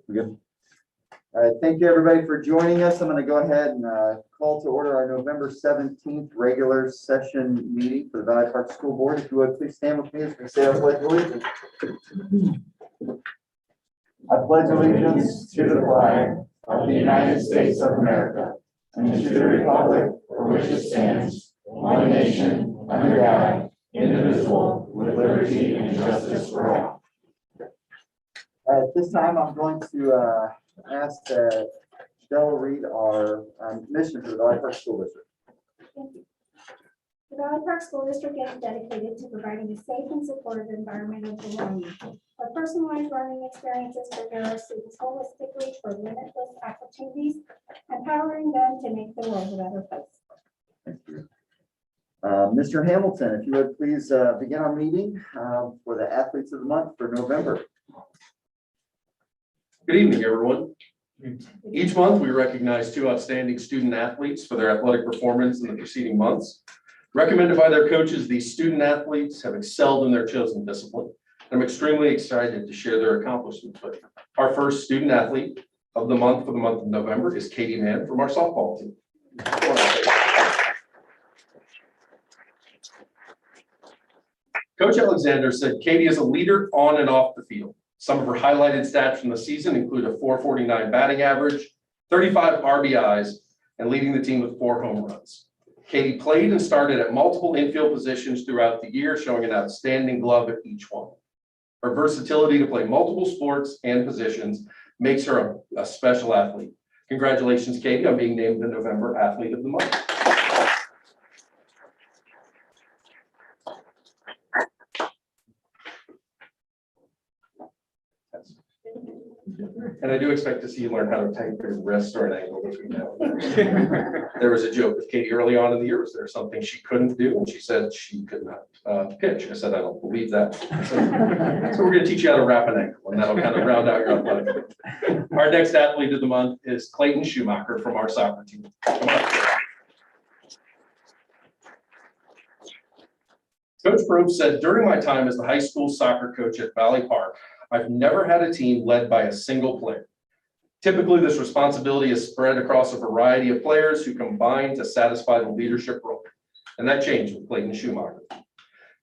We good? All right, thank you everybody for joining us. I'm going to go ahead and call to order our November 17th regular session meeting for the Valley Park School Board. If you would please stand with me as we say our pledge of allegiance. I pledge allegiance to the flag of the United States of America and to the republic for which it stands, one nation, under God, indivisible, with liberty and justice for all. At this time, I'm going to ask that Stella read our mission for the Valley Park School District. Thank you. The Valley Park School District is dedicated to providing a safe and supportive environment of belonging. Our personalized learning experiences prepare our students holistically for limitless opportunities, empowering them to make the world a better place. Thank you. Mr. Hamilton, if you would please begin our meeting for the Athletes of the Month for November. Good evening, everyone. Each month, we recognize two outstanding student athletes for their athletic performance in the preceding months. Recommended by their coaches, these student athletes have excelled in their chosen discipline. I'm extremely excited to share their accomplishments with you. Our first student athlete of the month for the month of November is Katie Mann from our softball team. Coach Alexander said Katie is a leader on and off the field. Some of her highlighted stats from the season include a .449 batting average, 35 RBIs, and leading the team with 4 home runs. Katie played and started at multiple infield positions throughout the year, showing an outstanding glove at each one. Her versatility to play multiple sports and positions makes her a special athlete. Congratulations, Katie, on being named the November Athlete of the Month. And I do expect to see you learn how to tighten your wrist or an ankle between now and then. There was a joke with Katie early on in the year. Was there something she couldn't do? And she said she could not pitch. I said, I don't believe that. So we're going to teach you how to wrap an ankle, and that'll kind of round out your athletic. Our next athlete of the month is Clayton Schumacher from our soccer team. Come on. Coach Proof said, during my time as the high school soccer coach at Valley Park, I've never had a team led by a single player. Typically, this responsibility is spread across a variety of players who combine to satisfy the leadership role. And that changed with Clayton Schumacher.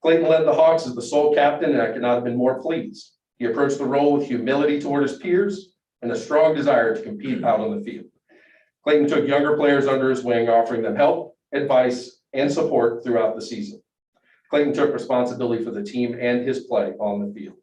Clayton led the Hawks as the sole captain, and I could not have been more pleased. He approached the role with humility toward his peers and a strong desire to compete out on the field. Clayton took younger players under his wing, offering them help, advice, and support throughout the season. Clayton took responsibility for the team and his play on the field.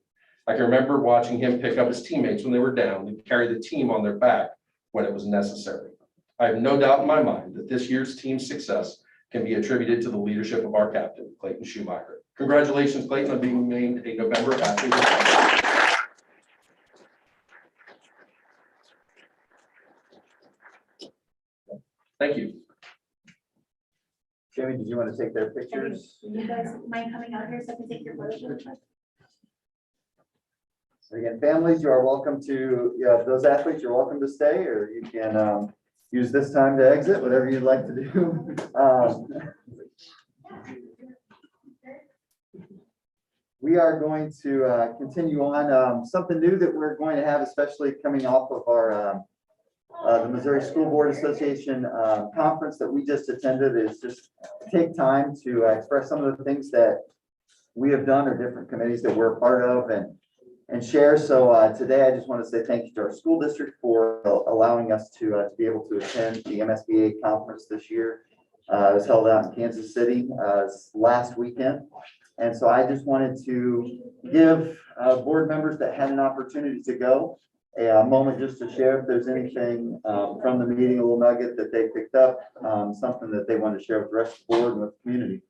I can remember watching him pick up his teammates when they were down and carry the team on their back when it was necessary. I have no doubt in my mind that this year's team's success can be attributed to the leadership of our captain, Clayton Schumacher. Congratulations, Clayton, on being named a November Athlete of the Month. Thank you. Jamie, did you want to take their pictures? You guys mind coming out here so I can take your photos? Again, families, you are welcome to, those athletes, you're welcome to stay, or you can use this time to exit, whatever you'd like to do. We are going to continue on. Something new that we're going to have, especially coming off of our the Missouri School Board Association conference that we just attended, is just take time to express some of the things that we have done or different committees that we're a part of and share. So today I just want to say thank you to our school district for allowing us to be able to attend the MSBA conference this year. It was held out in Kansas City last weekend. And so I just wanted to give board members that had an opportunity to go a moment just to share if there's anything from the meeting, a little nugget that they picked up, something that they want to share with the rest of the board and with the community.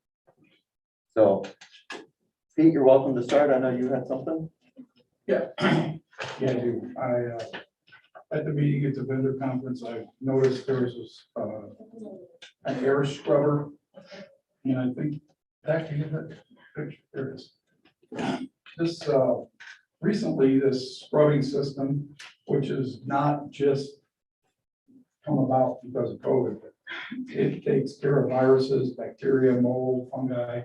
So Pete, you're welcome to start. I know you had something. Yeah, I do. At the meeting at the vendor conference, I noticed there was an air scrubber, and I think that can get that picture. There it is. This recently, this scrubbing system, which is not just come about because of COVID, but it takes care of viruses, bacteria, mold, fungi.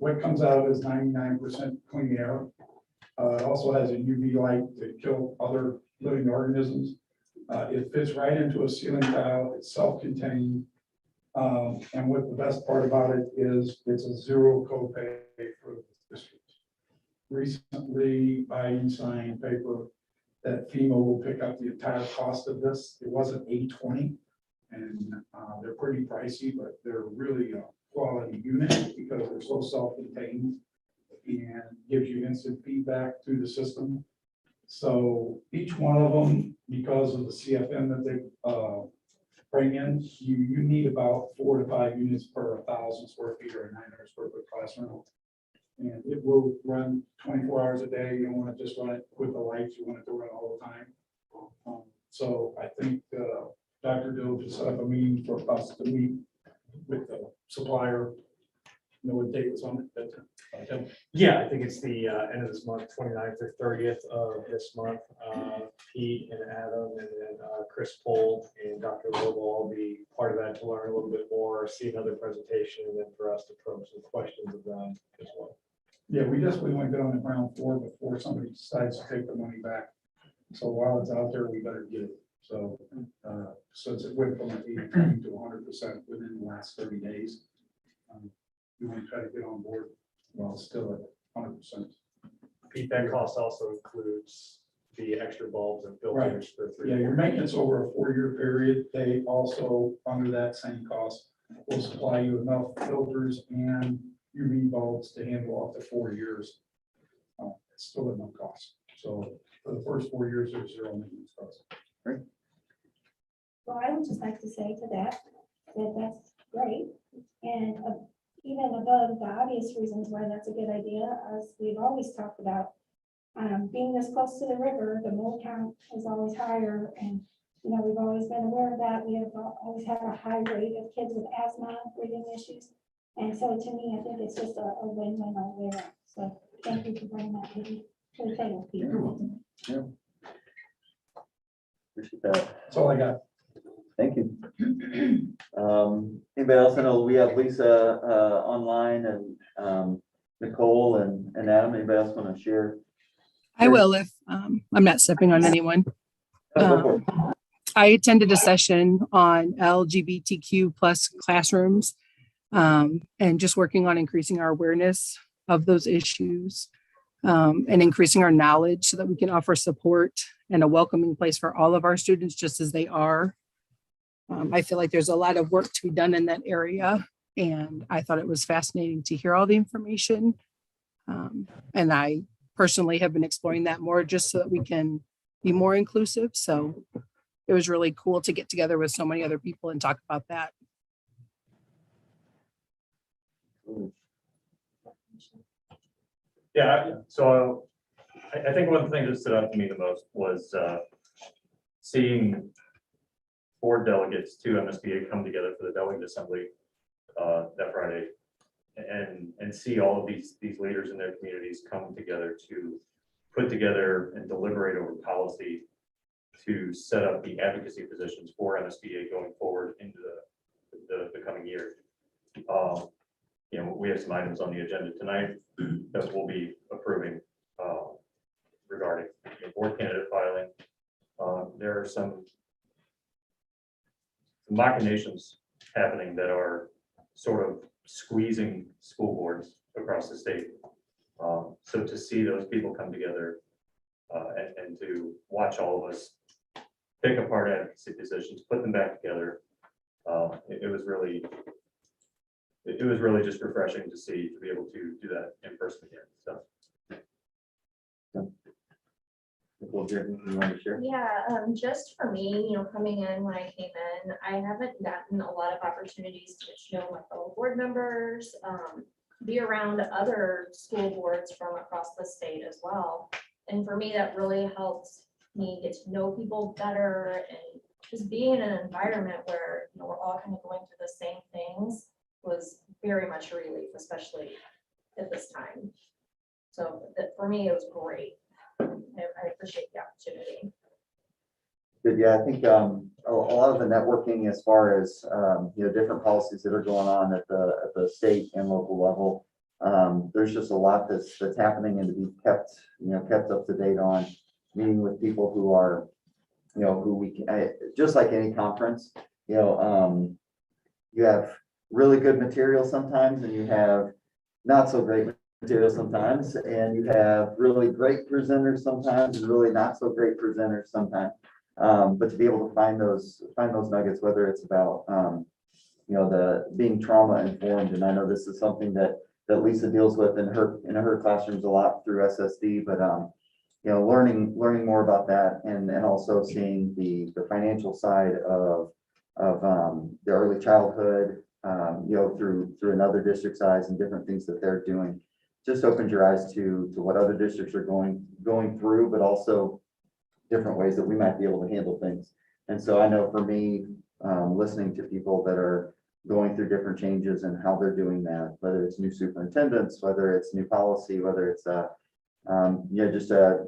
What comes out is 99% clean air. It also has a UV light to kill other living organisms. It fits right into a ceiling tile. It's self-contained. And what the best part about it is it's a zero copay for the district. Recently, Biden signed paper that FEMA will pick up the entire cost of this. It wasn't $820, and they're pretty pricey, but they're really a quality unit because they're so self-contained and gives you instant feedback through the system. So each one of them, because of the CFM that they bring in, you need about 4 to 5 units per 1,000 square feet or a 900 square foot classroom. And it will run 24 hours a day. You don't want to just run it with the lights. You want it to run all the time. So I think Dr. Dill just set up a meeting for us to meet with the supplier. You know what date was on it? Yeah, I think it's the end of this month, 29th or 30th of this month. Pete and Adam and then Chris Pohl and Dr. Lowe will all be part of that to learn a little bit more, see another presentation, and then for us to probe some questions of them as well. Yeah, we just went down to round 4 before somebody decides to take the money back. So while it's out there, we better get it. So since it went from 80% to 100% within the last 30 days, we want to try to get on board while it's still at 100%. Pete, that cost also includes the extra bulbs and filters for 3. Yeah, your maintenance over a 4-year period, they also, under that same cost, will supply you enough filters and UV bulbs to handle up to 4 years. It's still at no cost. So for the first 4 years, there's zero maintenance cost. Well, I would just like to say to that that's great. And even above the obvious reasons why that's a good idea, as we've always talked about, being this close to the river, the mold count is always higher. And, you know, we've always been aware of that. We have always had a high rate of kids with asthma, breathing issues. And so to me, I think it's just a win-win all the way around. So thank you for bringing that to the table, Peter. You're welcome. Yeah. Appreciate that. That's all I got. Thank you. Anybody else? I know we have Lisa online and Nicole and Adam. Anybody else want to share? I will if I'm not stepping on anyone. Go for it. I attended a session on LGBTQ plus classrooms and just working on increasing our awareness of those issues and increasing our knowledge so that we can offer support and a welcoming place for all of our students just as they are. I feel like there's a lot of work to be done in that area, and I thought it was fascinating to hear all the information. And I personally have been exploring that more just so that we can be more inclusive. So it was really cool to get together with so many other people and talk about that. Yeah, so I think one of the things that stood out to me the most was seeing 4 delegates to MSBA come together for the delegate assembly that Friday and see all of these leaders in their communities come together to put together and deliberate over policy to set up the advocacy positions for MSBA going forward into the coming year. You know, we have some items on the agenda tonight that we'll be approving regarding board candidate filing. There are some machinations happening that are sort of squeezing school boards across the state. So to see those people come together and to watch all of us pick apart advocacy positions, put them back together, it was really just refreshing to see, to be able to do that in person again. So. Nicole, Jeremy, you want to share? Yeah, just for me, coming in when I came in, I haven't gotten a lot of opportunities to get to know my fellow board members, be around other school boards from across the state as well. And for me, that really helps me get to know people better and just being in an environment where, we're all kind of going through the same things was very much a relief, especially at this time. So that for me, it was great. I appreciate the opportunity. Good. Yeah, I think a lot of the networking as far as different policies that are going on at the state and local level. There's just a lot that's happening and to be kept up to date on. meeting with people who are, who we can, just like any conference, you have really good material sometimes, and you have not so great material sometimes, and you have really great presenters sometimes, and really not so great presenters sometimes. But to be able to find those nuggets, whether it's about, the being trauma informed, and I know this is something that Lisa deals with in her classrooms a lot through SSD, but learning more about that, and also seeing the financial side of the early childhood, through another district's eyes and different things that they're doing, just opens your eyes to what other districts are going through, but also different ways that we might be able to handle things. And so I know for me, listening to people that are going through different changes and how they're doing that, whether it's new superintendents, whether it's new policy, whether it's just a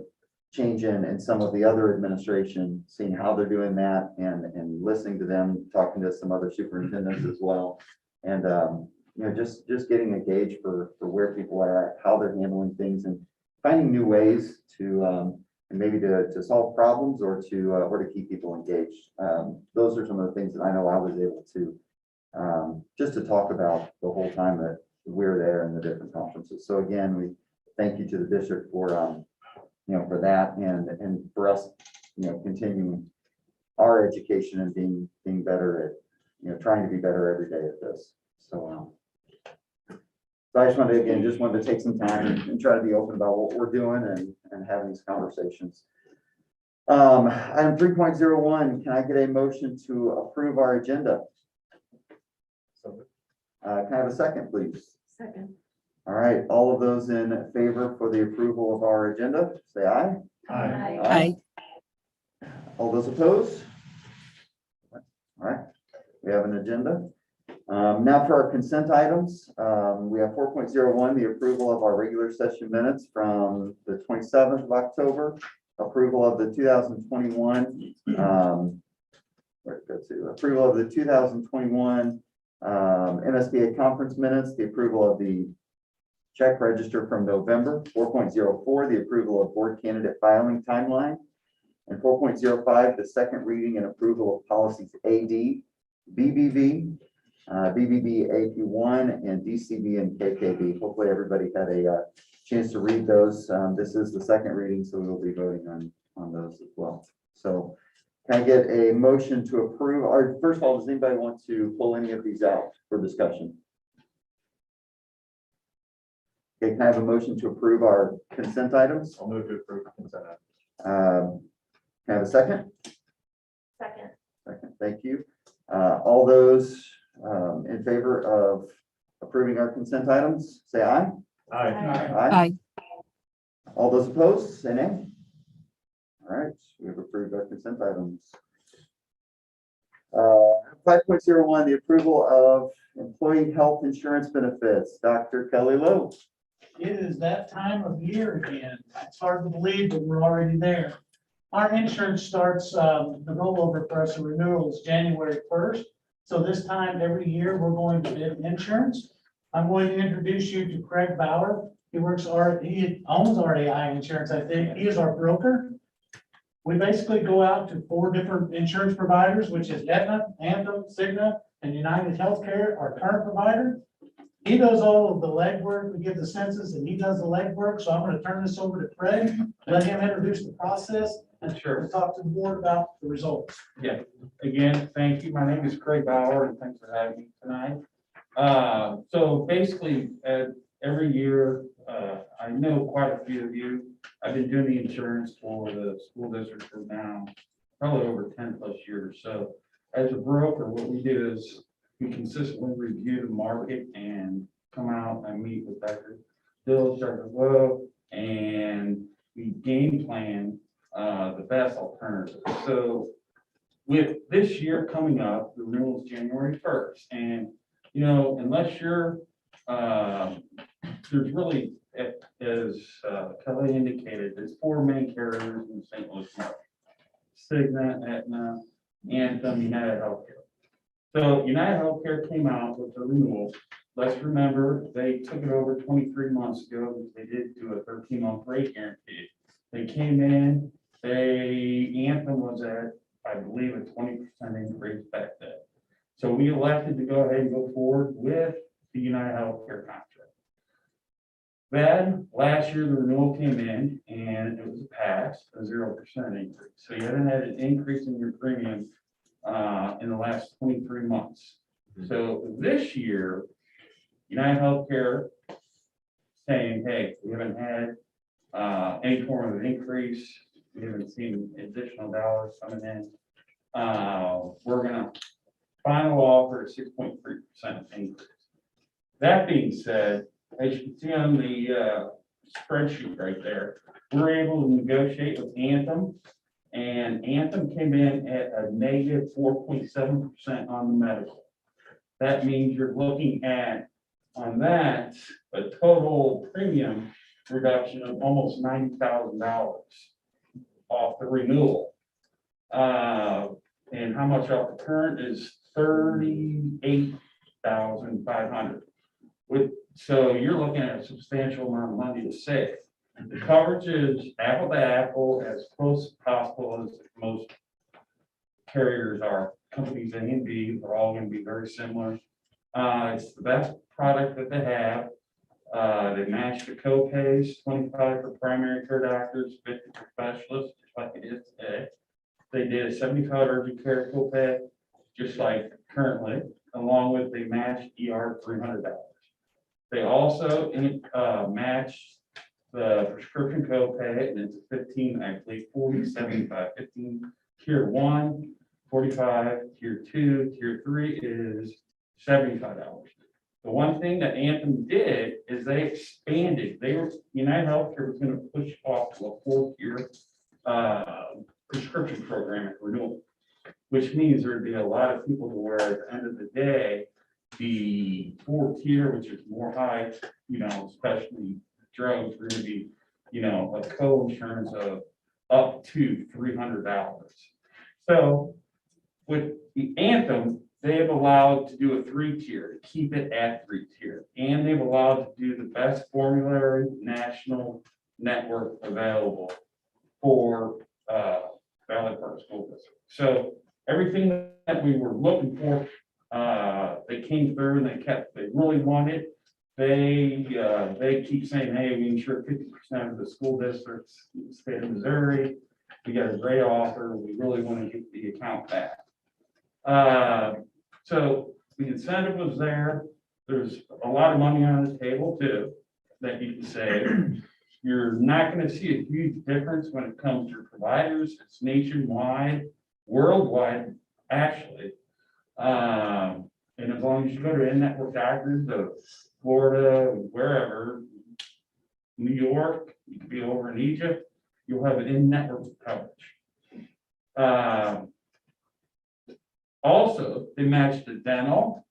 change in some of the other administration, seeing how they're doing that, and listening to them, talking to some other superintendents as well. And just getting a gauge for where people are at, how they're handling things, and finding new ways to and maybe to solve problems or to keep people engaged. Those are some of the things that I know I was able to just to talk about the whole time that we're there in the different conferences. So again, we thank you to the district for for that, and for us, continuing our education and being better at, trying to be better every day at this. So I just wanted to take some time and try to be open about what we're doing and having these conversations. Item 3.01, can I get a motion to approve our agenda? Can I have a second, please? Second. All right, all of those in favor for the approval of our agenda, say aye. Aye. All those opposed? All right, we have an agenda. Now for our consent items, we have 4.01, the approval of our regular session minutes from the 27th of October, approval of the 2021, approval of the 2021 MSBA Conference minutes, the approval of the check register from November, 4.04, the approval of board candidate filing timeline, and 4.05, the second reading and approval of policies AD, BBB, BBB AP1, and DCB and KKB. Hopefully everybody had a chance to read those. This is the second reading, so we will be voting on those as well. So can I get a motion to approve? Or first of all, does anybody want to pull any of these out for discussion? Okay, can I have a motion to approve our consent items? I'll move to approve consent items. Can I have a second? Second. Second, thank you. All those in favor of approving our consent items, say aye. Aye. Aye. All those opposed, say nay. All right, we have approved our consent items. 5.01, the approval of employee health insurance benefits. Dr. Kelly Lowe. It is that time of year again. It's hard to believe, but we're already there. Our insurance starts, the rollover for us, the renewal is January 1st. So this time every year, we're going to bid insurance. I'm going to introduce you to Craig Bauer. He owns RAI Insurance, I think. He is our broker. We basically go out to 4 different insurance providers, which is Aetna, Anthem, Cigna, and United Healthcare, our current provider. He does all of the legwork. We give the census and he does the legwork. So I'm going to turn this over to Craig, let him introduce the process and talk to the board about the results. Yeah, again, thank you. My name is Craig Bauer and thanks for having me tonight. So basically, every year, I know quite a few of you. I've been doing the insurance for the school district for now, probably over 10+ years. So as a broker, what we do is we consistently review the market and come out and meet with Dr. Bill, Dr. Lowe, and we game plan the best alternative. So with this year coming up, the renewal is January 1st. And, unless you're, there's really, as Kelly indicated, there's 4 main carriers in the St. Louis market: Cigna, Aetna, Anthem, United Healthcare. So United Healthcare came out with the renewal. Let's remember, they took it over 23 months ago. They did do a 13-month rate guarantee. They came in Anthem was at, I believe, a 20% increase back then. So we elected to go ahead and go forward with the United Healthcare contract. Then, last year, the renewal came in and it was a pass, a 0% increase. So you haven't had an increase in your premium in the last 23 months. So this year, United Healthcare saying, hey, we haven't had any form of increase. We haven't seen additional dollars coming in. We're gonna final offer 6.3% increase. That being said, as you can see on the spreadsheet right there, we're able to negotiate with Anthem, and Anthem came in at a negative 4.7% on the medical. That means you're looking at, on that, a total premium reduction of almost $90,000 off the renewal. And how much off the current is $38,500. So you're looking at a substantial amount of money to save. The coverage is apple to apple, as close as possible as most carriers are. Companies A and B are all going to be very similar. It's the best product that they have. They match the co-pays, 25 for primary care doctors, 50 for specialists, just like it is today. They did a 75 urgent care copay, just like currently, along with they matched ER $300. They also match the prescription copay, and it's a 15, actually 40, 75, 15, tier 1, 45, tier 2, tier 3 is $75. The one thing that Anthem did is they expanded. United Healthcare was going to push off to a 4-tier prescription program at renewal, which means there'd be a lot of people to where at the end of the day, the 4th tier, which is more high, especially drugs, are going to be, a co-insurance of up to $300. So with the Anthem, they've allowed to do a 3-tier, to keep it at 3-tier, and they've allowed to do the best formulary national network available for Valley Park School District. So everything that we were looking for, they came through and they really wanted. They keep saying, hey, we insure 50% of the school districts in the state of Missouri. We got a great offer. We really want to get the account back. So the incentive was there. There's a lot of money on the table too, that you can save. You're not going to see a huge difference when it comes to providers. It's nationwide, worldwide, actually. And as long as you go to in-network doctors of Florida, wherever, New York, you could be over in Egypt, you'll have an in-network coverage. Also, they matched the dental,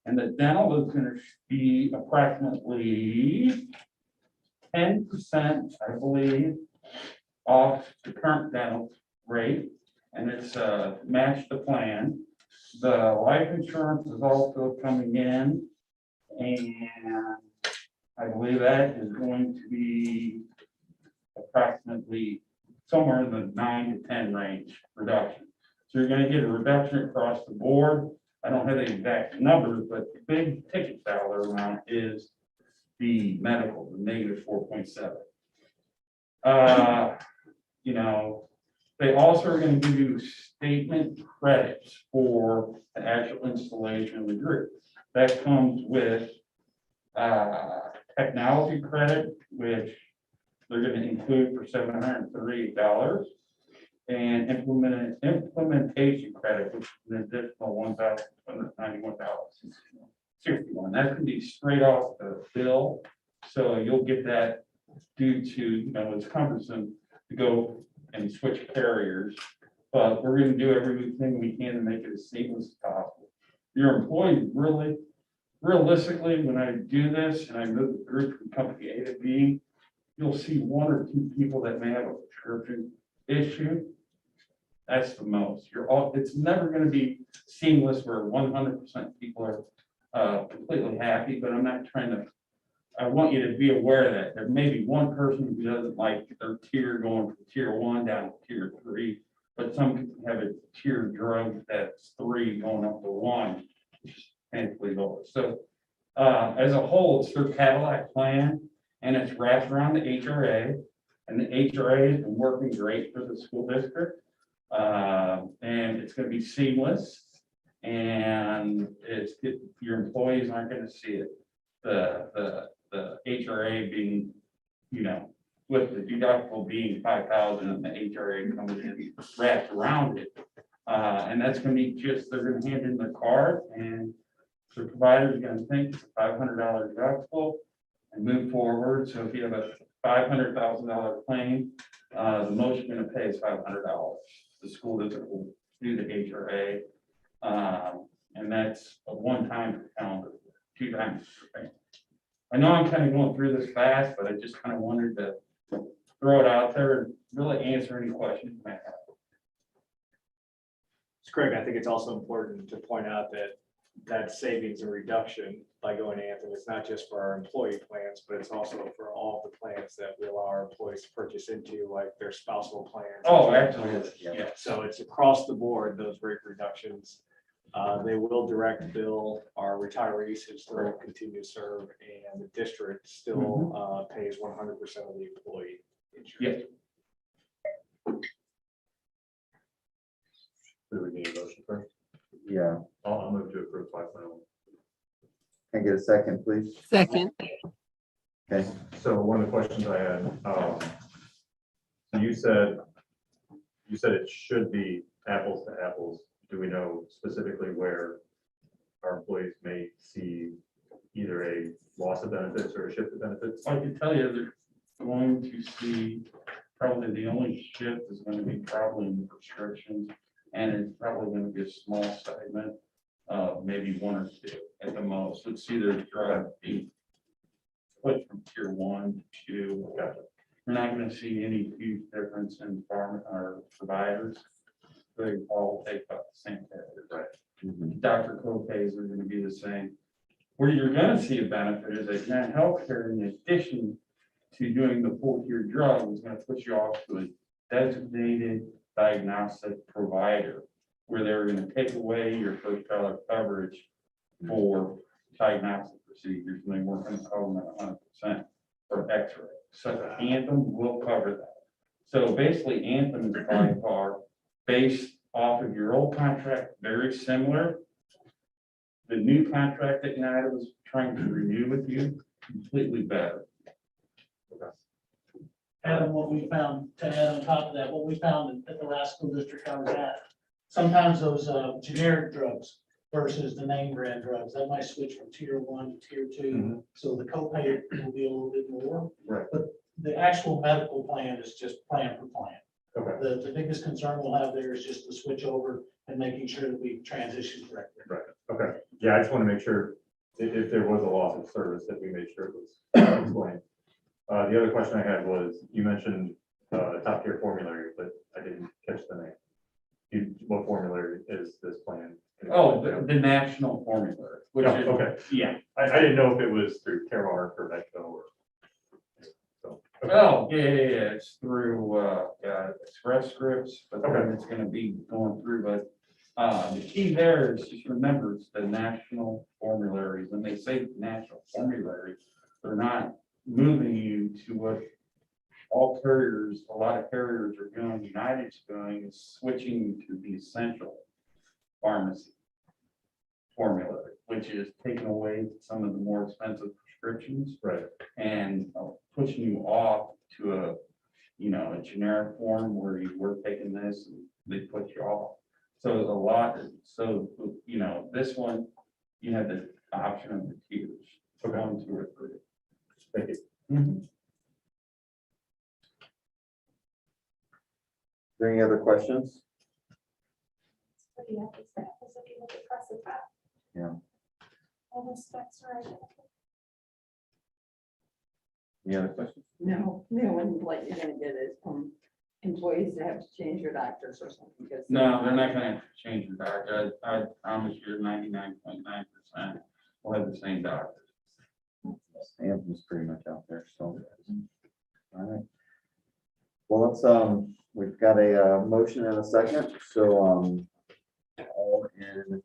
and the dental is going to be approximately 10%, I believe, off the current dental rate, and it's matched the plan. The life insurance is also coming in, and I believe that is going to be approximately somewhere in the 9 to 10 range reduction. So you're going to get a reduction across the board. I don't have the exact numbers, but the big ticket dollar amount is the medical, the negative 4.7. They also are going to give you statement credits for the actual installation of the group. That comes with technology credit, which they're going to include for $738, and implementation credit, which is an additional $1,191.61. That can be straight off the bill, so you'll get that due to, it's cumbersome to go and switch carriers, but we're going to do everything we can to make it as seamless as possible. Your employees really, realistically, when I do this and I move the group from company A to B, you'll see 1 or 2 people that may have a prescription issue. That's the most. It's never going to be seamless where 100% people are completely happy, but I'm not trying to I want you to be aware of that. There may be one person who doesn't like their tier going from tier 1 down to tier 3, but some people have a tier drug that's 3 going up to 1, which is painfully lower. So as a whole, it's through Cadillac plan, and it's wrapped around the HRA, and the HRA has been working great for the school district. And it's going to be seamless, and your employees aren't going to see it. The HRA being, with the deductible being 5,000 and the HRA coming in wrapped around it. And that's going to be they're going to hand in the card, and the provider is going to think it's a $500 deductible and move forward. So if you have a $500,000 claim, the most you're going to pay is $500. The school district will do the HRA, and that's a one-time per calendar, 2 times per payment. I know I'm kind of going through this fast, but I just kind of wanted to throw it out there and really answer any questions you might have. It's Craig, I think it's also important to point out that savings and reduction by going to Anthem is not just for our employee plans, but it's also for all the plans that we allow our employees to purchase into, like their spousal plans. Oh, absolutely. Yeah. So it's across the board, those rate reductions. They will direct bill our retirees who still continue to serve, and the district still pays 100% of the employee insurance. Do we need a motion first? Yeah. I'll move to approve 5.1. Can I get a second, please? Second. Okay. So one of the questions I had, you said it should be apples to apples. Do we know specifically where our employees may see either a loss of benefits or a shift of benefits? I can tell you they're going to see, probably the only shift is going to be probably in prescriptions, and it's probably going to be a small segment, maybe 1 or 2 at the most. It's either drug being put from tier 1 to 2. We're not going to see any huge difference in pharma or providers. They all take about the same care. Right. Doctor co-pays are going to be the same. Where you're going to see a benefit is that United Healthcare, in addition to doing the full tier drug, is going to put you off to a designated diagnostic provider, where they're going to take away your first dollar coverage for diagnostic procedures, and they weren't going to cover them at 100% for X-ray. So Anthem will cover that. So basically, Anthem is by far, based off of your old contract, very similar. The new contract that United was trying to renew with you, completely better. And what we found, to add on top of that, what we found at the last school district I was at, sometimes those generic drugs versus the name brand drugs, that might switch from tier 1 to tier 2. So the copay will be a little bit more. Right. But the actual medical plan is just plan for plan. Okay. The biggest concern we'll have there is just the switch over and making sure that we transition correctly. Right. Okay. Yeah, I just want to make sure if there was a loss of service that we made sure it was explained. The other question I had was, you mentioned top tier formulary, but I didn't catch the name. What formulary is this plan? Oh, the national formula, which is, Okay. yeah. I didn't know if it was through Caremark or Medco or. So, okay. Oh, yeah, it's through, Express Scripts, but then Okay. it's gonna be going through, but, the key there is just remember, it's the national formularies. When they say national formularies, they're not moving you to what all carriers, a lot of carriers are doing, United's doing, is switching you to the essential pharmacy formulary, which is taking away some of the more expensive prescriptions. Right. And pushing you off to a generic form where you were taking this and they put you off. So a lot, this one, you have the option of the tiers, Okay. 1, 2, or 3. Thank you. Mhm. Is there any other questions? Looking at the staff, is looking at the press of that. Yeah. All the specs are identical. Any other questions? No, what you're gonna get is employees that have to change your doctors or something because. No, they're not gonna change your doctor. I promise you 99.9% will have the same doctor. Anthem's pretty much out there, so. All right. Well, let's, we've got a motion and a second, so, all in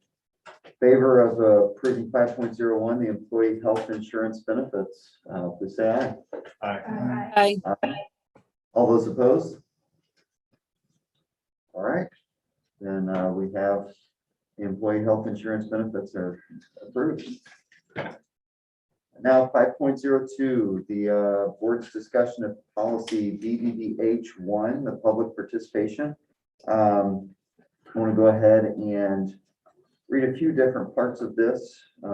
favor of approving 5.01, the employee health insurance benefits, please say aye. Aye. Aye. All those opposed? All right, then we have the employee health insurance benefits are approved. Now 5.02, the board's discussion of policy BBBH1, the public participation. I want to go ahead and read a few different parts of this. I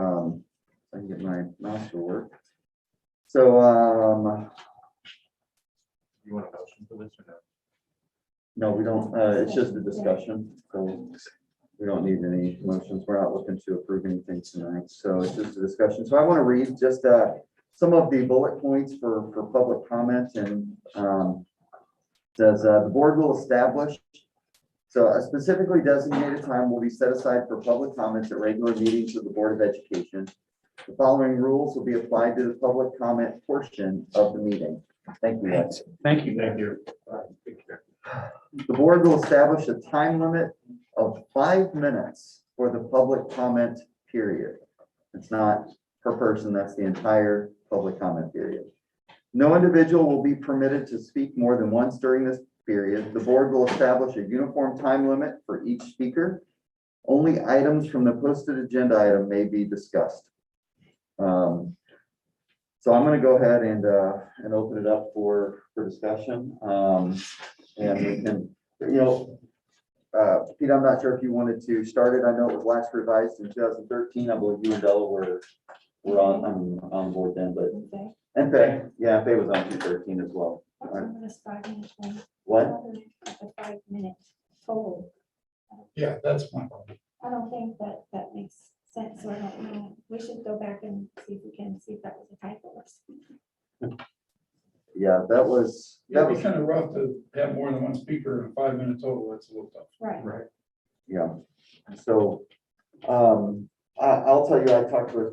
can get my mouse to work. So, You want a motion for this or no? no, we don't, it's just a discussion, so we don't need any motions. We're not looking to approve anything tonight, so it's just a discussion. So I want to read just some of the bullet points for public comment, and says the board will establish, so a specifically designated time will be set aside for public comments at regular meetings of the Board of Education. The following rules will be applied to the public comment portion of the meeting. Thank you, guys. Thank you. Thank you. The board will establish a time limit of 5 minutes for the public comment period. It's not per person, that's the entire public comment period. No individual will be permitted to speak more than once during this period. The board will establish a uniform time limit for each speaker. Only items from the posted agenda item may be discussed. So I'm going to go ahead and open it up for discussion. And we can, Pete, I'm not sure if you wanted to start it. I know it was last revised in 2013. I believe you and Della were on board then, but Okay. and Faye, yeah, Faye was on 2013 as well. All right. This 5 minutes one. What? The 5 minutes total. Yeah, that's my problem. I don't think that makes sense, so I don't know. We should go back and see if we can see if that was a typo or something. Yeah, that was Yeah, it's kind of rough to have more than one speaker in 5 minutes total. That's a little tough. Right. yeah. So, I'll tell you, I talked with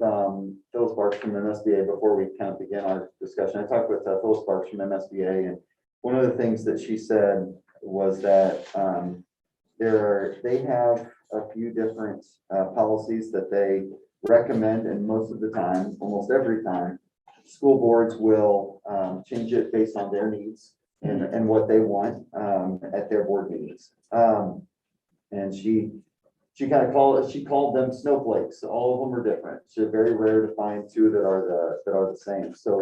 Phil Sparks from MSBA before we kind of began our discussion. I talked with Phil Sparks from MSBA, and one of the things that she said was that they have a few different policies that they recommend, and most of the time, almost every time, school boards will change it based on their needs and what they want at their board meetings. And she called them snowflakes. All of them are different. It's very rare to find two that are the same. So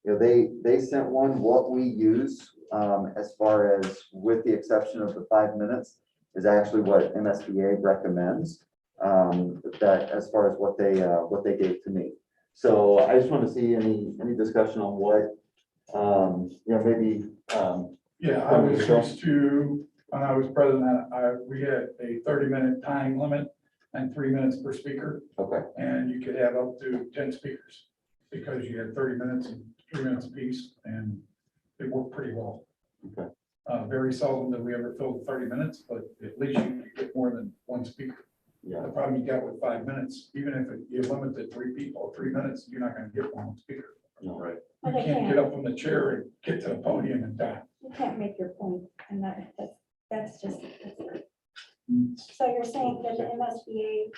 they sent one. What we use as far as, with the exception of the 5 minutes, is actually what MSBA recommends. That as far as what they gave to me. So I just want to see any discussion on what maybe. Yeah, I was used to, when I was president, we had a 30-minute time limit and 3 minutes per speaker. Okay. And you could have up to 10 speakers because you had 30 minutes and 3 minutes apiece, and it worked pretty well. Okay. Very seldom that we ever filled 30 minutes, but at least you could get more than one speaker. Yeah. The problem you got with 5 minutes, even if you limit to 3 people, 3 minutes, you're not going to get one speaker. No. Right. You can't get up from the chair and get to the podium and die. You can't make your point, and that's just. So you're saying that the MSBA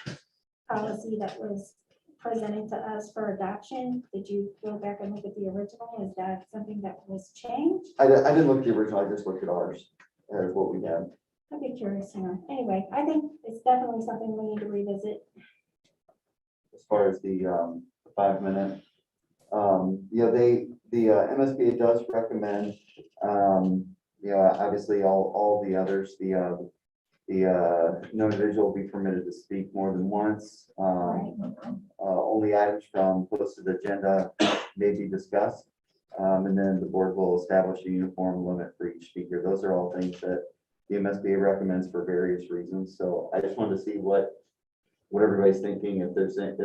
policy that was presented to us for adoption, did you go back and look at the original? Is that something that was changed? I didn't look at the original. I just looked at ours as what we had. I'd be curious, anyway, I think it's definitely something we need to revisit. As far as the 5 minute, the MSBA does recommend, obviously all the others, no individual will be permitted to speak more than once. Only items from posted agenda may be discussed. And then the board will establish a uniform limit for each speaker. Those are all things that the MSBA recommends for various reasons. So I just wanted to see what everybody's thinking. If there's, it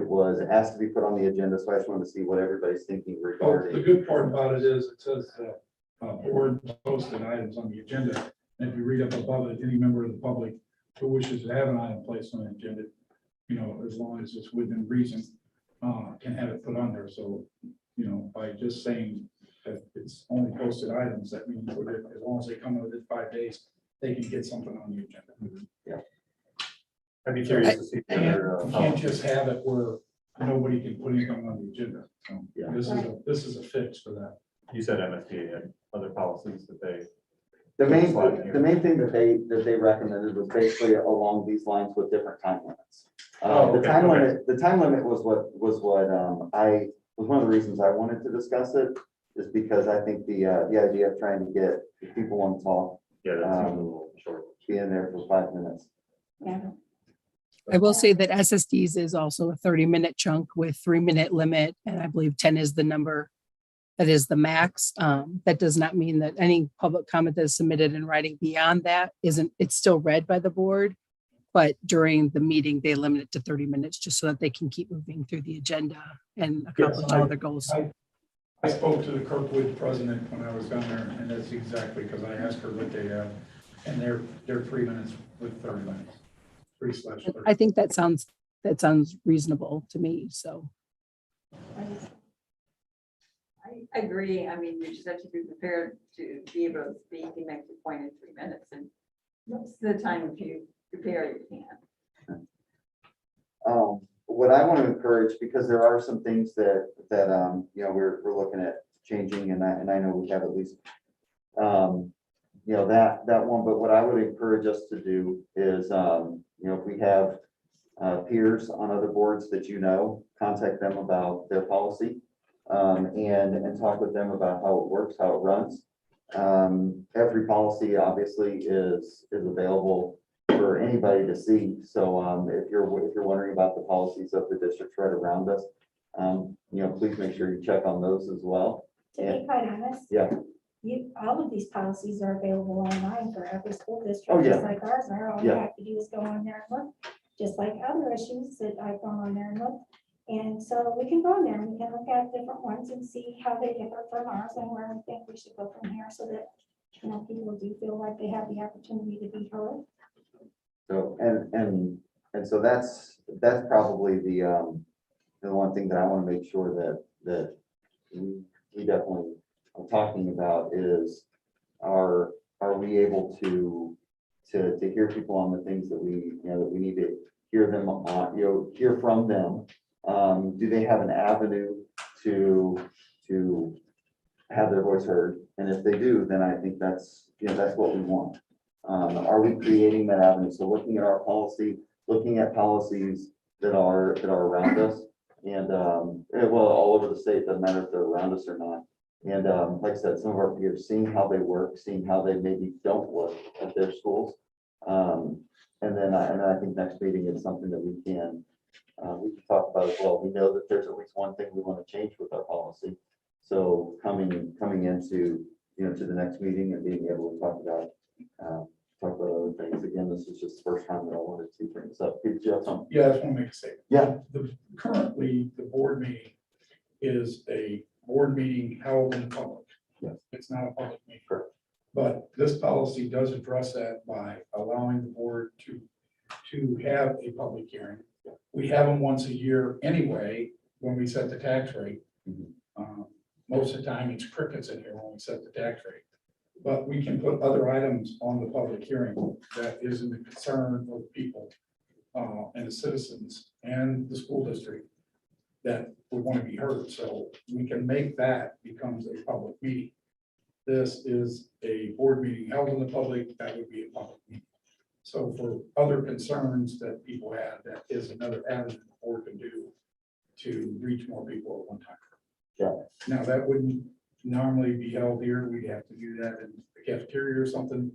was asked to be put on the agenda. So I just wanted to see what everybody's thinking Well, regarding. the good part about it is it says board posted items on the agenda. And if you read up above it, any member of the public who wishes to have an item placed on the agenda, as long as it's within reason, can have it put on there. So, you know, by just saying that it's only posted items, that means that as long as they come within 5 days, they can get something on the agenda. I'd be curious to see. You can't just have it where nobody can put anything on the agenda. So Yeah. this is a fix for that. You said MSBA had other policies that they. The main thing that they recommended was basically along these lines with different time limits. Oh, The okay, time okay. limit, the time limit was what was one of the reasons I wanted to discuss it, is because I think the idea of trying to get, if people want to talk, Yeah, that seems a little short. be in there for 5 minutes. Yeah. I will say that SSDs is also a 30-minute chunk with 3-minute limit, and I believe 10 is the number. That is the max. That does not mean that any public comment that is submitted in writing beyond that it's still read by the board. But during the meeting, they limit it to 30 minutes just so that they can keep moving through the agenda and accomplish all their goals. I spoke to the Kirkwood president when I was down there, and that's exactly because I asked her what they have, and they're 3 minutes with 30 minutes. 3/30. I think that sounds reasonable to me. So I agree. I mean, you just have to be prepared to be able to speak and make your point in 3 minutes. And most of the time, if you prepare, you can. What I want to encourage, because there are some things that you know, we're looking at changing, and I know we have at least you know, that one, but what I would encourage us to do is you know, if we have peers on other boards that you know, contact them about their policy, and talk with them about how it works, how it runs. Every policy obviously is available for anybody to see. So if you're wondering about the policies of the districts right around us, you know, please make sure you check on those as well. To be quite honest. Yeah. All of these policies are available online for every school district. Oh, yeah. Just like ours are. All you Yeah. have to do is go on there and look, just like other issues that I've gone on there and looked. And so we can go on there and we can look at different ones and see how they differ from ours and where we think we should go from here, so that, you know, people do feel like they have the opportunity to be heard. So, and so that's probably the one thing that I want to make sure that we definitely are talking about is, are we able to hear people on the things that we, you know, that we need to hear them on, you know, hear from them. Do they have an avenue to have their voice heard? And if they do, then I think that's, you know, that's what we want. Are we creating that avenue? So looking at our policy, looking at policies that are around us, and well, all over the state, doesn't matter if they're around us or not. And like I said, some of our peers, seeing how they work, seeing how they maybe don't work at their schools. And then I think next meeting is something that we can talk about as well. We know that there's at least one thing we want to change with our policy. So coming into, you know, to the next meeting and being able to talk about other things. Again, this is just the first time that I wanted to bring this up. Did you have something? Yeah, I just want to make a statement. Yeah. Currently, the board meeting is a board meeting held in public. Yes. It's not a public meeting. Correct. But this policy does address that by allowing the board to have a public hearing. We have them once a year anyway, when we set the tax rate. Most of the time, it's crickets in here when we set the tax rate. But we can put other items on the public hearing that is in the concern of people and the citizens and the school district that would want to be heard. So we can make that becomes a public meeting. This is a board meeting held in the public, that would be a public meeting. So for other concerns that people have, that is another avenue the board can do to reach more people at one time. Yeah. Now, that wouldn't normally be held here. We'd have to do that in the cafeteria or something.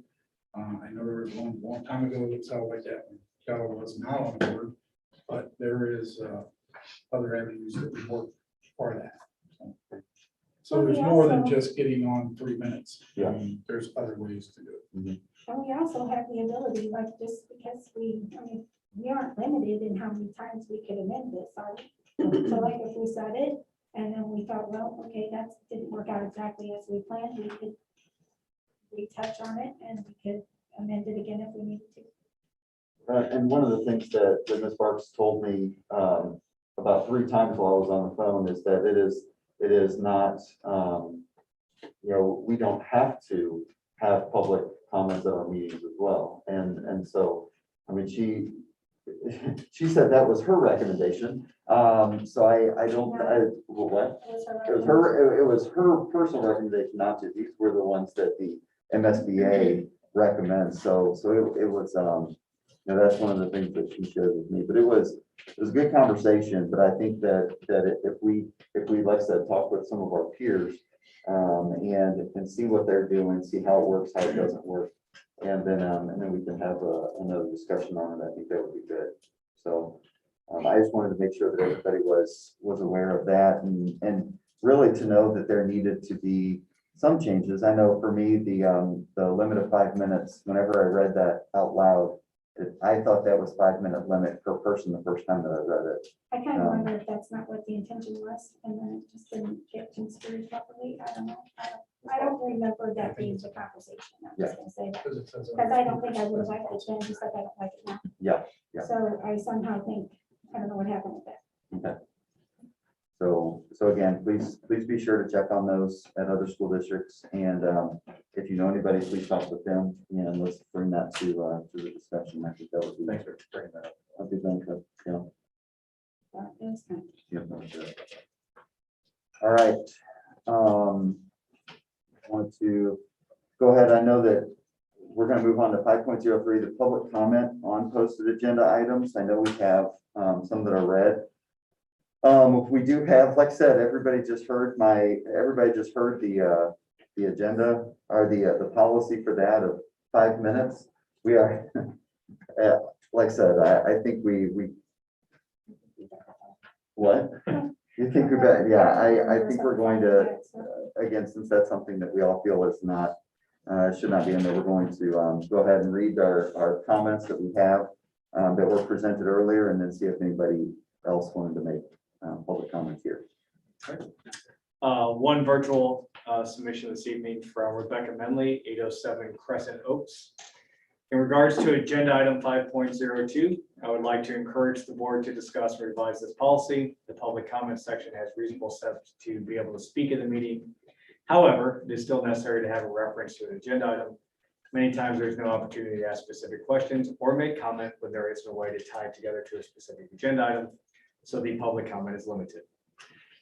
I know there was one long time ago that was held like that when Kelly was not on board, but there is other avenues that we work for that. So there's more than just getting on 3 minutes. Yeah. I mean, there's other ways to do it. And we also have the ability, like, just because we aren't limited in how many times we could amend this, are we? So like if we said it and then we thought, well, okay, that didn't work out exactly as we planned, we could retouch on it and we could amend it again if we needed to. And one of the things that Ms. Barks told me about 3 times while I was on the phone is that it is not, we don't have to have public comments at our meetings as well. And so, I mean, she said that was her recommendation. So what? It was her personal recommendation not to. These were the ones that the MSBA recommends. So it was, that's one of the things that she shared with me, but it was a good conversation. But I think that if we, like I said, talk with some of our peers, and see what they're doing, see how it works, how it doesn't work. And then we can have another discussion on it. I think that would be good. So I just wanted to make sure that everybody was aware of that, and really to know that there needed to be some changes. I know for me, the limit of 5 minutes, whenever I read that out loud, I thought that was 5-minute limit per person the first time that I read it. I kind of wonder if that's not what the intention was, and then it just didn't get construed properly. I don't know. I don't remember that being the conversation. I'm just gonna say that, because I don't think I would have liked it then, just like I don't like it now. Yeah. So I somehow think, I don't know what happened with that. Okay. So again, please be sure to check on those at other school districts, and if you know anybody, please talk with them, and let's bring that to the discussion. I think that would be. Thanks for bringing that up. I'd be thankful. Yeah. That is kind of- Yeah, no, sure. All right. I want to go ahead. I know that we're going to move on to 5.03, the public comment on posted agenda items. I know we have some that are read. We do have, like I said, everybody just heard the agenda or the policy for that of 5 minutes. We are, like I said, I think we what? You think about, yeah, I think we're going to, again, since that's something that we all feel is not, should not be in there, we're going to go ahead and read our comments that we have that were presented earlier, and then see if anybody else wanted to make public comments here. One virtual submission this evening from Rebecca Menley, 807 Crescent Oaks. In regards to agenda item 5.02, I would like to encourage the board to discuss and revise this policy. The public comment section has reasonable steps to be able to speak at the meeting. However, it is still necessary to have a reference to an agenda item. Many times there's no opportunity to ask specific questions or make comment when there isn't a way to tie it together to a specific agenda item. So the public comment is limited.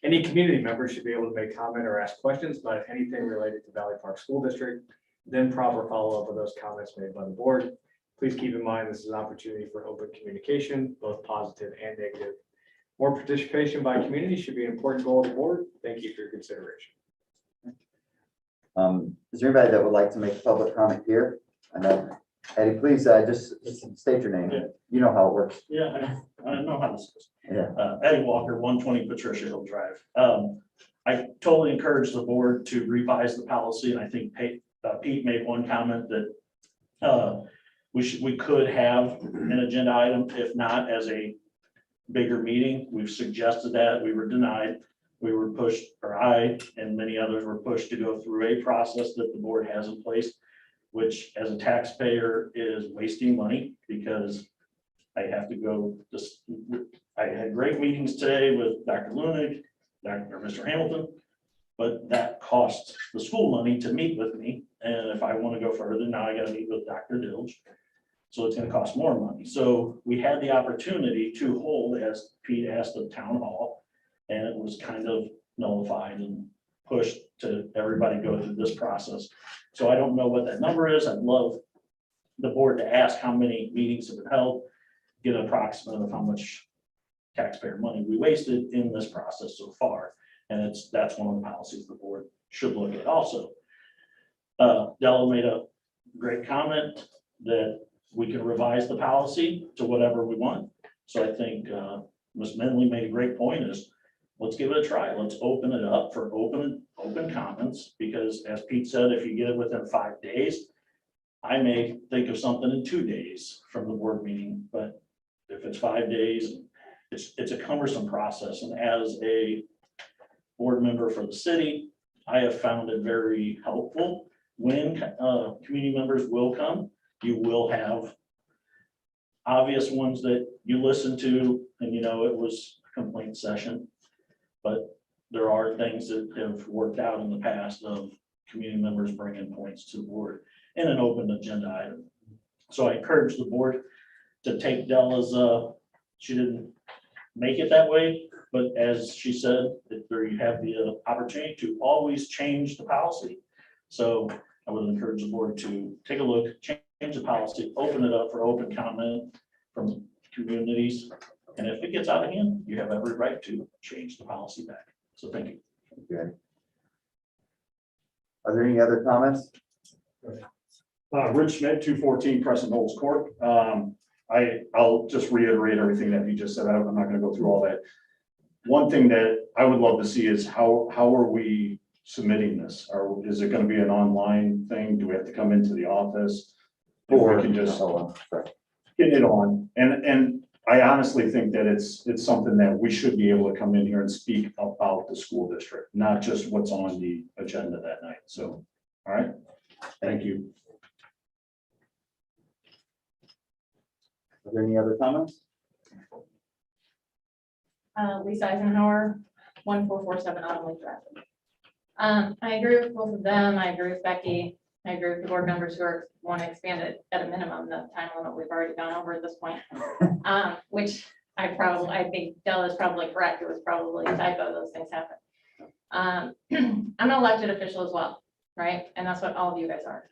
Any community member should be able to make comment or ask questions about anything related to Valley Park School District, then proper follow-up of those comments made by the board. Please keep in mind, this is an opportunity for open communication, both positive and negative. More participation by community should be an important goal of the board. Thank you for your consideration. Is there anybody that would like to make a public comment here? I know, Eddie, please just state your name. Yeah. You know how it works. Yeah, I know how this is. Yeah. Eddie Walker, 120 Patricia Hill Drive. I totally encourage the board to revise the policy, and I think Pete made one comment that we could have an agenda item, if not as a bigger meeting. We've suggested that, we were denied. We were pushed, or I and many others were pushed to go through a process that the board has in place, which as a taxpayer is wasting money, because I have to go, I had great meetings today with Dr. Lunig, Mr. Hamilton, but that costs the school money to meet with me. And if I want to go further, now I got to meet with Dr. Dilge. So it's going to cost more money. So we had the opportunity to hold, as Pete asked, of town hall, and it was kind of nullified and pushed to everybody go through this process. So I don't know what that number is. I'd love the board to ask how many meetings have been held, get an approximate of how much taxpayer money we wasted in this process so far. And that's one of the policies the board should look at also. Della made a great comment that we can revise the policy to whatever we want. So I think Ms. Menley made a great point is, let's give it a try. Let's open it up for open comments, because as Pete said, if you get it within 5 days, I may think of something in 2 days from the board meeting, but if it's 5 days, it's a cumbersome process. And as a board member for the city, I have found it very helpful when community members will come. You will have obvious ones that you listen to, and you know, it was complaint session. But there are things that have worked out in the past of community members bringing points to the board in an open agenda item. So I encourage the board to take Della's, she didn't make it that way, but as she said, that there you have the opportunity to always change the policy. So I would encourage the board to take a look, change the policy, open it up for open comment from communities. And if it gets out of hand, you have every right to change the policy back. So thank you. Okay. Are there any other comments? Rich Schmidt, 214 Crescent Knolls Court. I'll just reiterate everything that you just said. I'm not gonna go through all that. One thing that I would love to see is how are we submitting this? Or is it gonna be an online thing? Do we have to come into the office? Or we can just Hold on, sorry. get it on? And I honestly think that it's something that we should be able to come in here and speak about the school district, not just what's on the agenda that night. So, all right, thank you. Are there any other comments? Lisa Eisenhower, 1447 Autumn Lake Drive. I agree with both of them. I agree with Becky. I agree with the board members who want to expand it at a minimum, the time limit we've already gone over at this point. Which I think Della is probably correct. It was probably a typo, those things happen. I'm an elected official as well, right? And that's what all of you guys are.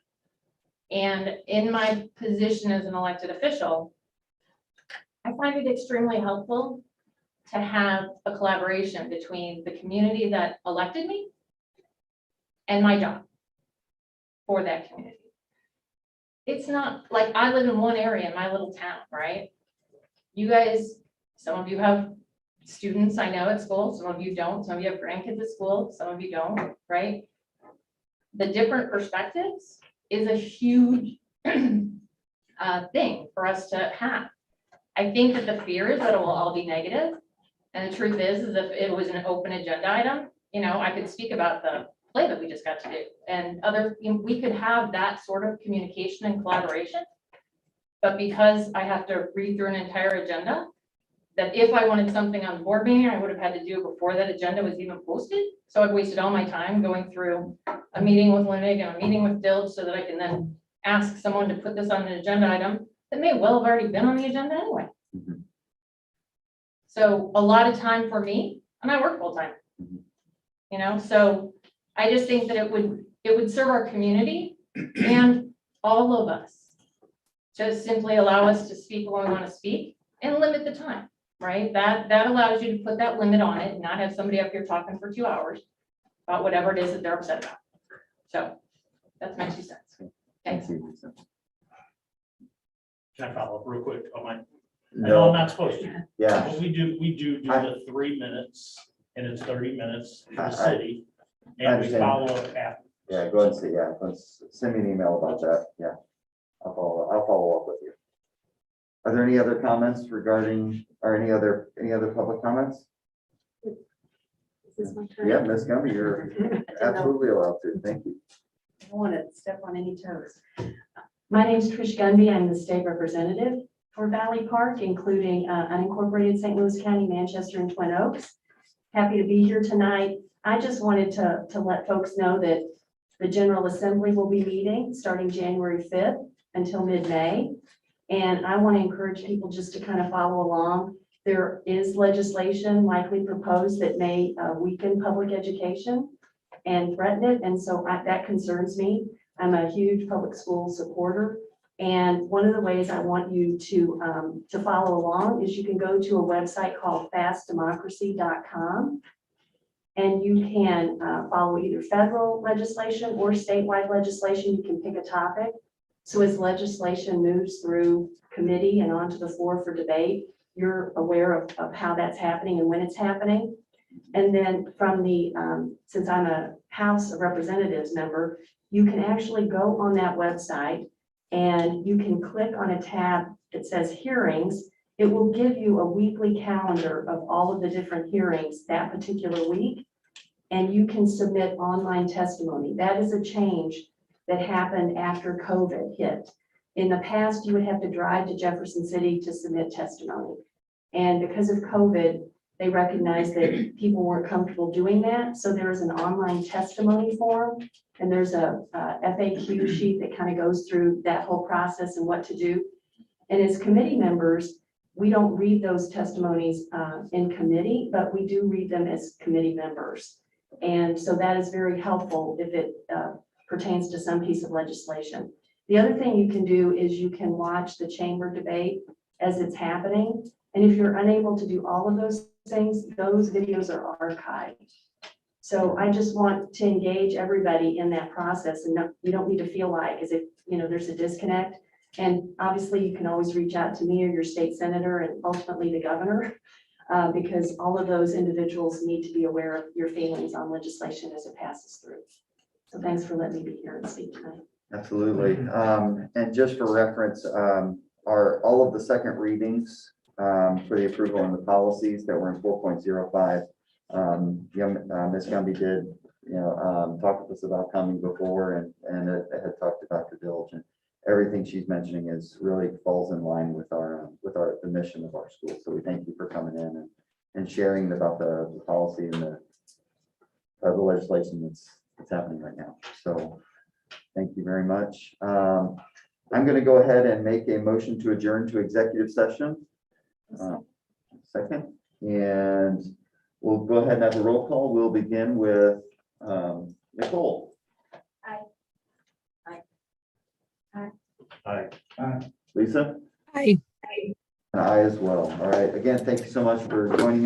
And in my position as an elected official, I find it extremely helpful to have a collaboration between the community that elected me and my job for that community. It's not like I live in one area in my little town, right? You guys, some of you have students I know at school, some of you don't, some of you have grandkids at school, some of you don't, right? The different perspectives is a huge thing for us to have. I think that the fear is that it will all be negative. And the truth is if it was an open agenda item, I could speak about the play that we just got to do. And we could have that sort of communication and collaboration. But because I have to read through an entire agenda, that if I wanted something on the board meeting, I would have had to do it before that agenda was even posted. So I've wasted all my time going through a meeting with Lindig and a meeting with Dilge so that I can then ask someone to put this on an agenda item that may well have already been on the agenda anyway. Mhm. So a lot of time for me, and I work full time. So I just think that it would serve our community and all of us to simply allow us to speak when we want to speak and limit the time, right? That allows you to put that limit on it and not have somebody up here talking for 2 hours about whatever it is that they're upset about. So that's my 2 cents. Thanks. Thank you, Lisa. Can I follow up real quick on my, I know I'm No, not supposed to, yeah, but we do the 3 minutes and it's 30 minutes for the city. And we understand. follow up after. yeah, go ahead and say, yeah, let's send me an email about that, yeah. I'll follow up with you. Are there any other comments regarding, or any other public comments? This is my turn. Yeah, Ms. Gumby, you're absolutely allowed to, thank you. I don't want to step on any toes. My name is Trish Gunby. I'm the state representative for Valley Park, including unincorporated St. Louis County, Manchester, and Twin Oaks. Happy to be here tonight. I just wanted to let folks know that the General Assembly will be meeting starting January 5th until mid-May. And I want to encourage people just to kind of follow along. There is legislation likely proposed that may weaken public education and threaten it. And so that concerns me. I'm a huge public school supporter. And one of the ways I want you to follow along is you can go to a website called fastdemocracy.com. And you can follow either federal legislation or statewide legislation. You can pick a topic. So as legislation moves through committee and onto the floor for debate, you're aware of how that's happening and when it's happening. And then from the, since I'm a House of Representatives member, you can actually go on that website and you can click on a tab that says hearings. It will give you a weekly calendar of all of the different hearings that particular week. And you can submit online testimony. That is a change that happened after COVID hit. In the past, you would have to drive to Jefferson City to submit testimony. And because of COVID, they recognized that people weren't comfortable doing that. So there is an online testimony form, and there's a FAQ sheet that kind of goes through that whole process and what to do. And as committee members, we don't read those testimonies in committee, but we do read them as committee members. And so that is very helpful if it pertains to some piece of legislation. The other thing you can do is you can watch the chamber debate as it's happening. And if you're unable to do all of those things, those videos are archived. So I just want to engage everybody in that process, and you don't need to feel like as if, there's a disconnect. And obviously you can always reach out to me or your state senator and ultimately the governor, because all of those individuals need to be aware of your feelings on legislation as it passes through. So thanks for letting me be here and speak tonight. Absolutely. And just for reference, are all of the second readings for the approval and the policies that were in 4.05. Ms. Gumby did, talk with us about coming before and had talked to Dr. Dilge, and everything she's mentioning is really falls in line with the mission of our school. So we thank you for coming in and sharing about the policy and the legislation that's happening right now. So thank you very much. I'm going to go ahead and make a motion to adjourn to executive session. Second, and we'll go ahead and have a roll call. We'll begin with Nicole. Aye. Lisa? Hi. And I as well. All right. Again, thank you so much for joining us.